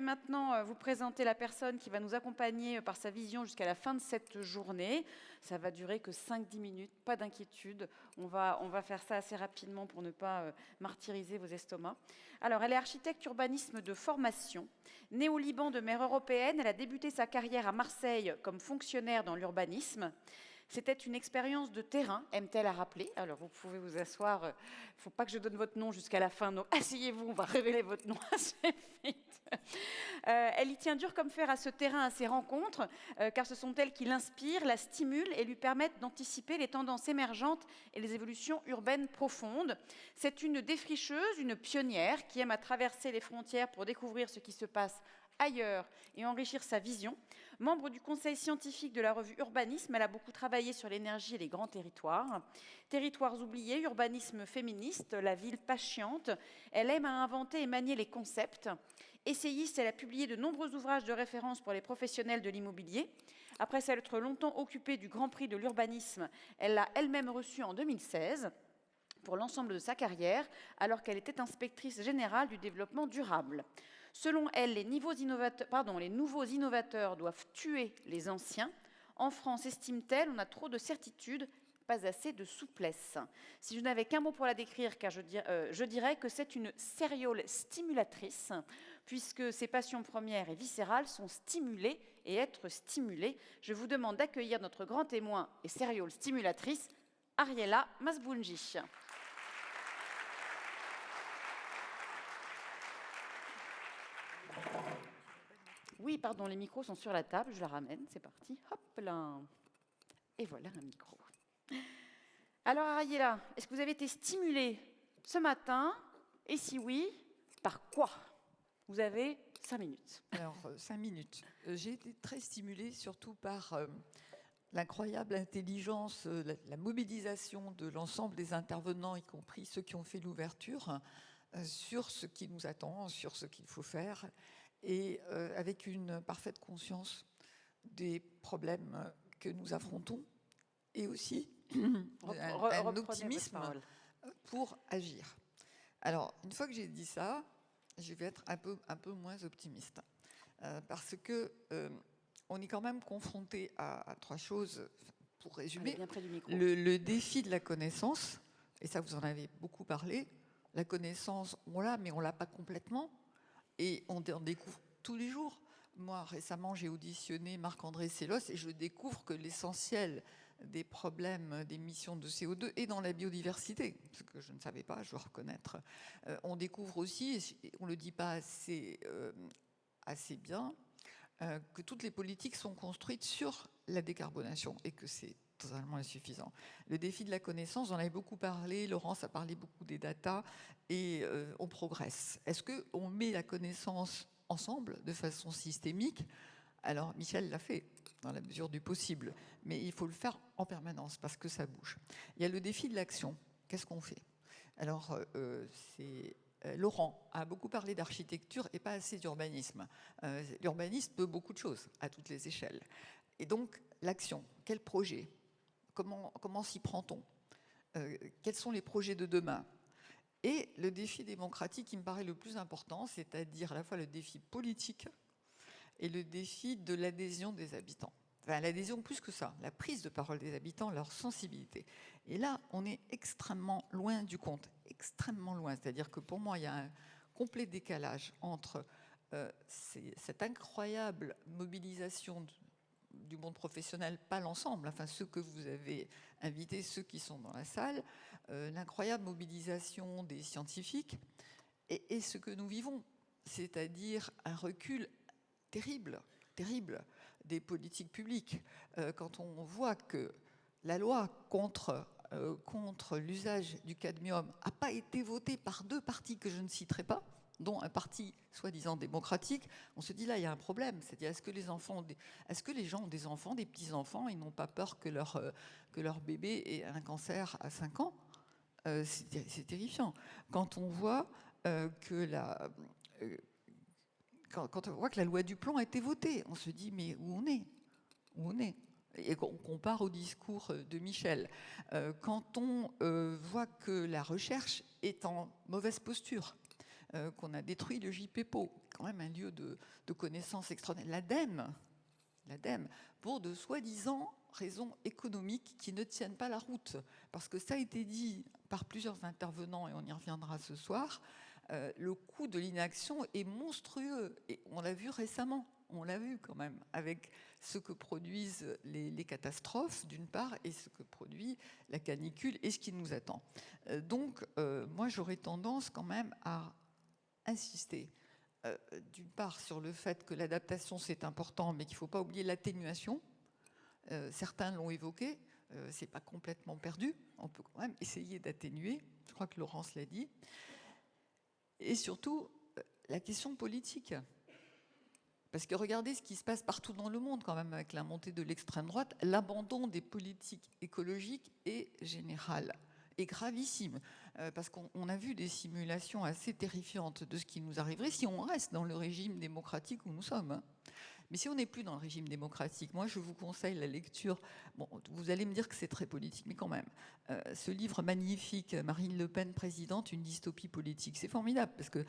maintenant vous présenter la personne qui va nous accompagner par sa vision jusqu'à la fin de cette journée. Ça va durer que 5-10 minutes, pas d'inquiétude. On va faire ça assez rapidement pour ne pas martyriser vos estomacs. Alors, elle est architecte urbanisme de formation. Née au Liban de mère européenne, elle a débuté sa carrière à Marseille comme fonctionnaire dans l'urbanisme. C'était une expérience de terrain, aime-t-elle à rappeler. Alors, vous pouvez vous asseoir. Il ne faut pas que je donne votre nom jusqu'à la fin. Donc, asseyez-vous, on va révéler votre nom assez vite. Elle y tient dur comme fer à ce terrain, à ces rencontres, car ce sont elles qui l'inspirent, la stimulent et lui permettent d'anticiper les tendances émergentes et les évolutions urbaines profondes. C'est une défricheuse, une pionnière qui aime à traverser les frontières pour découvrir ce qui se passe ailleurs et enrichir sa vision. Membre du conseil scientifique de la revue Urbanisme, elle a beaucoup travaillé sur l'énergie et les grands territoires. Territoires oubliés, urbanisme féministe, la ville patiente. Elle aime à inventer et manier les concepts. Essayiste, elle a publié de nombreux ouvrages de référence pour les professionnels de l'immobilier. Après s'être longtemps occupée du Grand Prix de l'urbanisme, elle l'a elle-même reçu en 2016 pour l'ensemble de sa carrière, alors qu'elle était inspectrice générale du développement durable. Selon elle, les nouveaux innovateurs doivent tuer les anciens. En France, estime-t-elle, on a trop de certitudes, pas assez de souplesse. Si je n'avais qu'un mot pour la décrire, car je dirais que c'est une sériole stimulatrice, puisque ses passions premières et viscérales sont stimulées et être stimulées. Je vous demande d'accueillir notre grand témoin et sériole stimulatrice, Ariela Masbounji. Oui, pardon, les micros sont sur la table, je la ramène, c'est parti. Hop là. Et voilà un micro. Alors Ariela, est-ce que vous avez été stimulée ce matin? Et si oui, par quoi? Vous avez 5 minutes. Alors, 5 minutes. J'ai été très stimulée surtout par l'incroyable intelligence, la mobilisation de l'ensemble des intervenants, y compris ceux qui ont fait l'ouverture, sur ce qui nous attend, sur ce qu'il faut faire, et avec une parfaite conscience des problèmes que nous affrontons, et aussi un optimisme pour agir. Alors, une fois que j'ai dit ça, je vais être un peu moins optimiste, parce que on est quand même confronté à 3 choses. Pour résumer, le défi de la connaissance, et ça vous en avez beaucoup parlé. La connaissance, on l'a, mais on l'a pas complètement, et on découvre tous les jours. Moi, récemment, j'ai auditionné Marc-André Sellos et je découvre que l'essentiel des problèmes d'émissions de CO2 est dans la biodiversité, ce que je ne savais pas, je dois reconnaître. On découvre aussi, et on ne le dit pas assez bien, que toutes les politiques sont construites sur la décarbonation et que c'est totalement insuffisant. Le défi de la connaissance, on en avait beaucoup parlé, Laurence a parlé beaucoup des data, et on progresse. Est-ce qu'on met la connaissance ensemble, de façon systémique? Alors, Michel l'a fait, dans la mesure du possible, mais il faut le faire en permanence, parce que ça bouge. Il y a le défi de l'action. Qu'est-ce qu'on fait? Alors, Laurent a beaucoup parlé d'architecture et pas assez d'urbanisme. L'urbanisme peut beaucoup de choses, à toutes les échelles. Et donc, l'action, quel projet? Comment s'y prend-on? Quels sont les projets de demain? Et le défi démocratique qui me paraît le plus important, c'est-à-dire à la fois le défi politique et le défi de l'adhésion des habitants. Enfin, l'adhésion plus que ça, la prise de parole des habitants, leur sensibilité. Et là, on est extrêmement loin du compte, extrêmement loin. C'est-à-dire que pour moi, il y a un complet décalage entre cette incroyable mobilisation du monde professionnel, pas l'ensemble, enfin ceux que vous avez invités, ceux qui sont dans la salle, l'incroyable mobilisation des scientifiques et ce que nous vivons, c'est-à-dire un recul terrible des politiques publiques. Quand on voit que la loi contre l'usage du cadmium n'a pas été votée par 2 partis que je ne citerai pas, dont un parti soi-disant démocratique, on se dit là, il y a un problème. C'est-à-dire, est-ce que les gens ont des enfants, des petits-enfants, ils n'ont pas peur que leur bébé ait un cancer à 5 ans? C'est terrifiant. Quand on voit quand on voit que la loi du plan a été votée, on se dit, mais où on est? Où on est? Et qu'on compare au discours de Michel. Quand on voit que la recherche est en mauvaise posture, qu'on a détruit le JPPO, quand même un lieu de connaissances extraordinaires. L'ADEME, pour de soi-disant raisons économiques qui ne tiennent pas la route. Parce que ça a été dit par plusieurs intervenants, et on y reviendra ce soir, le coût de l'inaction est monstrueux. Et on l'a vu récemment, on l'a vu quand même, avec ce que produisent les catastrophes, d'une part, et ce que produit la canicule, et ce qui nous attend. Donc, moi, j'aurais tendance quand même à insister, d'une part, sur le fait que l'adaptation, c'est important, mais qu'il ne faut pas oublier l'atténuation. Certains l'ont évoqué, c'est pas complètement perdu, on peut quand même essayer d'atténuer, je crois que Laurence l'a dit. Et surtout, la question politique. Parce que regardez ce qui se passe partout dans le monde, quand même, avec la montée de l'extrême droite, l'abandon des politiques écologiques est général et gravissime. Parce qu'on a vu des simulations assez terrifiantes de ce qui nous arriverait si on reste dans le régime démocratique où nous sommes. Mais si on n'est plus dans le régime démocratique, moi je vous conseille la lecture. Bon, vous allez me dire que c'est très politique, mais quand même. Ce livre magnifique, Marine Le Pen, présidente, une dystopie politique, c'est formidable parce que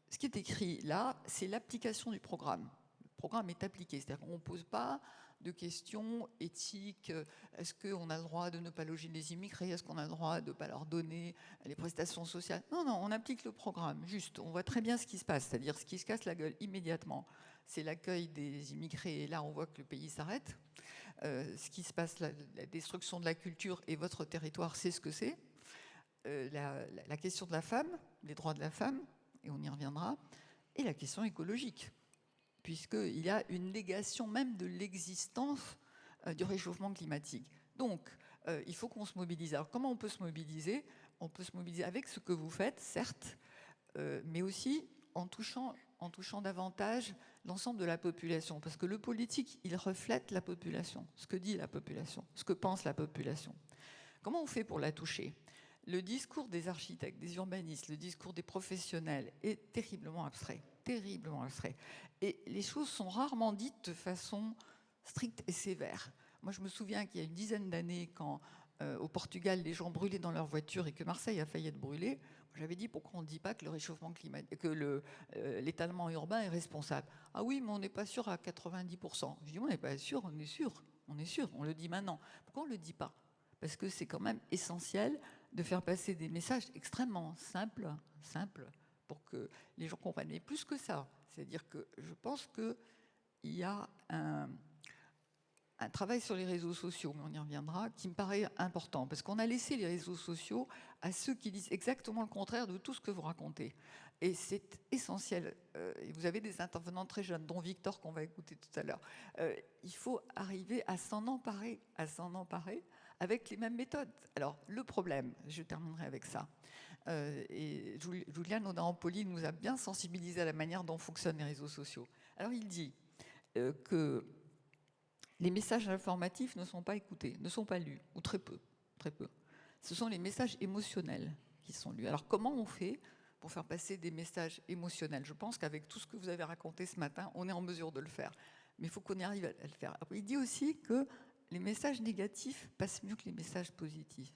ce qui est écrit là, c'est l'application du programme. Le programme est appliqué, c'est-à-dire qu'on ne pose pas de questions éthiques. Est-ce qu'on a le droit de ne pas loger les immigrés? Est-ce qu'on a le droit de ne pas leur donner les prestations sociales? Non, non, on applique le programme. Juste, on voit très bien ce qui se passe, c'est-à-dire ce qui se casse la gueule immédiatement. C'est l'accueil des immigrés, et là, on voit que le pays s'arrête. Ce qui se passe, la destruction de la culture et votre territoire, c'est ce que c'est. La question de la femme, les droits de la femme, et on y reviendra, et la question écologique, puisqu'il y a une négation même de l'existence du réchauffement climatique. Donc, il faut qu'on se mobilise. Alors, comment on peut se mobiliser? On peut se mobiliser avec ce que vous faites, certes, mais aussi en touchant davantage l'ensemble de la population. Parce que le politique, il reflète la population, ce que dit la population, ce que pense la population. Comment on fait pour la toucher? Le discours des architectes, des urbanistes, le discours des professionnels est terriblement abstrait. Terriblement abstrait. Et les choses sont rarement dites de façon stricte et sévère. Moi, je me souviens qu'il y a une dizaine d'années, quand au Portugal, les gens brûlaient dans leur voiture et que Marseille a failli être brûlée, j'avais dit pourquoi on ne dit pas que le réchauffement climatique, que l'étalement urbain est responsable. Ah oui, mais on n'est pas sûr à 90%. Je dis on n'est pas sûr, on est sûr, on le dit maintenant. Pourquoi on ne le dit pas? Parce que c'est quand même essentiel de faire passer des messages extrêmement simples, pour que les gens comprennent. Et plus que ça, c'est-à-dire que je pense qu'il y a un travail sur les réseaux sociaux, mais on y reviendra, qui me paraît important, parce qu'on a laissé les réseaux sociaux à ceux qui disent exactement le contraire de tout ce que vous racontez. Et c'est essentiel. Et vous avez des intervenants très jeunes, dont Victor, qu'on va écouter tout à l'heure. Il faut arriver à s'en emparer avec les mêmes méthodes. Alors, le problème, je terminerai avec ça, et Julian Oda-Ampoli nous a bien sensibilisé à la manière dont fonctionnent les réseaux sociaux. Alors, il dit que les messages informatifs ne sont pas écoutés, ne sont pas lus, ou très peu, très peu. Ce sont les messages émotionnels qui sont lus. Alors, comment on fait pour faire passer des messages émotionnels? Je pense qu'avec tout ce que vous avez raconté ce matin, on est en mesure de le faire. Mais il faut qu'on y arrive à le faire. Il dit aussi que les messages négatifs passent mieux que les messages positifs.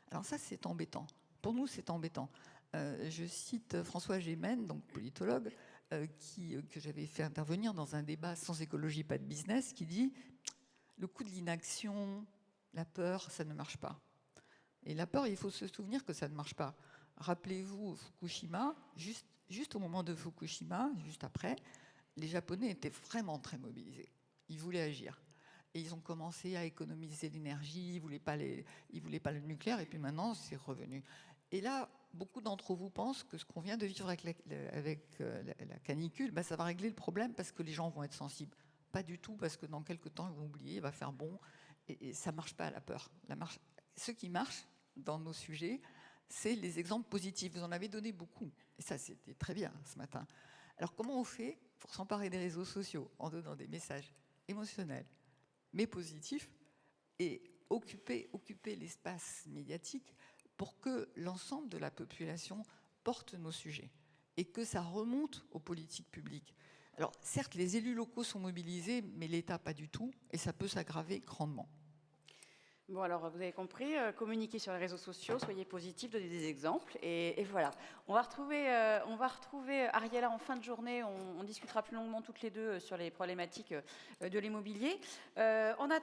Alors ça, c'est embêtant. Pour nous, c'est embêtant. Je cite François Gémen, donc politologue, que j'avais fait intervenir dans un débat Sans écologie, pas de business, qui dit « Le coup de l'inaction, la peur, ça ne marche pas ». Et la peur, il faut se souvenir que ça ne marche pas. Rappelez-vous Fukushima, juste au moment de Fukushima, juste après, les Japonais étaient vraiment très mobilisés. Ils voulaient agir. Et ils ont commencé à économiser l'énergie, ils voulaient pas le nucléaire, et puis maintenant, c'est revenu. Et là, beaucoup d'entre vous pensent que ce qu'on vient de vivre avec la canicule, ben, ça va régler le problème parce que les gens vont être sensibles. Pas du tout, parce que dans quelques temps, ils vont oublier, il va faire bon, et ça ne marche pas à la peur. Ce qui marche dans nos sujets, c'est les exemples positifs. Vous en avez donné beaucoup, et ça, c'était très bien ce matin. Alors, comment on fait pour s'emparer des réseaux sociaux en donnant des messages émotionnels, mais positifs, et occuper l'espace médiatique pour que l'ensemble de la population porte nos sujets et que ça remonte aux politiques publiques. Alors, certes, les élus locaux sont mobilisés, mais l'État pas du tout, et ça peut s'aggraver grandement. Bon, alors vous avez compris, communiquez sur les réseaux sociaux, soyez positifs, donnez des exemples, et voilà. On va retrouver Ariella en fin de journée, on discutera plus longuement toutes les deux sur les problématiques de l'immobilier. En attendant,